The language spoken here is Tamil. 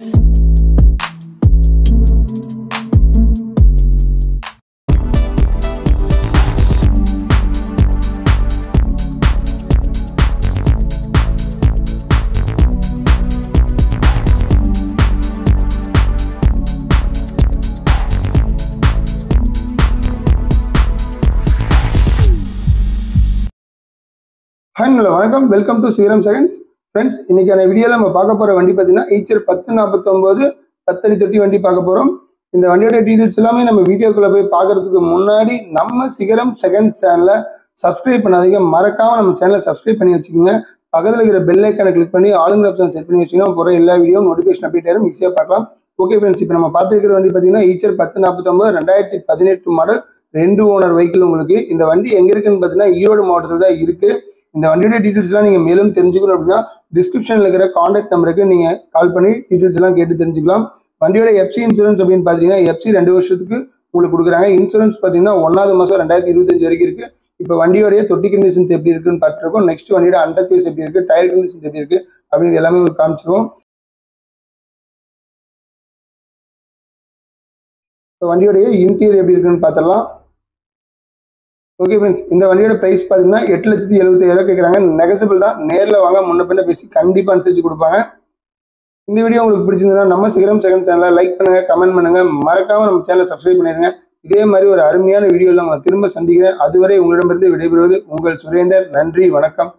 ஹலோ வணக்கம், welcome to Sriram seconds. Friends, இன்னைக்கான வீடியோவில் நம்ம பார்க்க போகிற வண்டி பார்த்தீங்கன்னா ஈச்சர் 1049 10 அடி தொட்டி வண்டி பார்க்க போகிறோம். இந்த வண்டியோட டீட்டெயில்ஸ் எல்லாமே நம்ம வீடியோக்குள்ளே போய் பார்க்கறதுக்கு முன்னாடி நம்ம சிகரம் செகண்ட் சேனலை சப்ஸ்கிரைப் பண்ணாதீங்க. மறக்காமல் நம்ம சேனலை சப்ஸ்கிரைப் பண்ணி வச்சுக்கோங்க. பக்கத்தில் இருக்கிற பெல் ஐக்கானை கிளிக் பண்ணி ஆளுங்கிற ஆப்ஷன் செட் பண்ணி வச்சிங்கன்னா போகிற எல்லா வீடியோ நோட்டிஃபிகேஷன் அப்டேட் ஆகும், ஈஸியாக பார்க்கலாம். ஓகே ஃப்ரெண்ட்ஸ், இப்போ நம்ம பார்த்துருக்கிற வண்டி பார்த்தீங்கன்னா ஈச்சர் 1049 2018 மாடல் 2 ஓனர் வெஹிக்கிள். உங்களுக்கு இந்த வண்டி எங்கே இருக்குன்னு பார்த்தீங்கன்னா ஈரோடு மாவட்டத்தில் தான் இருக்குது. இந்த வண்டியோட டீட்டெயில்ஸ்லாம் நீங்கள் மேலும் தெரிஞ்சுக்கணும் அப்படின்னா டிஸ்கிரிப்ஷனில் இருக்கிற கான்டாக்ட் நம்பருக்கு நீங்கள் கால் பண்ணி டீட்டெயில்ஸ் எல்லாம் கேட்டு தெரிஞ்சுக்கலாம். வண்டியோட எஃப்சி இன்சூரன்ஸ் அப்படின்னு பார்த்தீங்கன்னா எஃப்சி 2 வருஷத்துக்கு உங்களுக்கு கொடுக்குறாங்க. இன்சூரன்ஸ் பார்த்தீங்கன்னா 1வது மாதம் 2025 வரைக்கும் இருக்குது. இப்போ வண்டியோடைய தொட்டி கண்டிஷன்ஸ் எப்படி இருக்குன்னு பார்த்துருக்கோம். நெக்ஸ்ட் வண்டியோட அண்டர்சேஸ் எப்படி இருக்குது, டயர் கண்டிஷன்ஸ் எப்படி இருக்குது அப்படின்னு எல்லாமே உங்களுக்கு காமிச்சிருவோம். இப்போ வண்டியோடைய இன்டீரியர் எப்படி இருக்குன்னு பார்த்துடலாம். ஓகே ஃப்ரெண்ட்ஸ், இந்த வண்டியோட பிரைஸ் பார்த்தீங்கன்னா 8,70,000 கேட்குறாங்க. நெகசிபிள் தான், நேரில் வாங்க, முன்ன பின்ன பேசி கண்டிப்பாக அனுசரிச்சு கொடுப்பாங்க. இந்த வீடியோ உங்களுக்கு பிடிச்சிருந்ததுன்னா நம்ம சிகரம் செகண்ட் சேனலை லைக் பண்ணுங்கள், கமெண்ட் பண்ணுங்கள், மறக்காமல் நம்ம சேனலை சப்ஸ்கிரைப் பண்ணிடுங்க. இதே மாதிரி ஒரு அருமையான வீடியோவில் உங்களை திரும்ப சந்திக்கிறேன். அதுவரை உங்களிடமிருந்து விடைபெறுவது உங்கள் சுரேந்தர். நன்றி, வணக்கம்.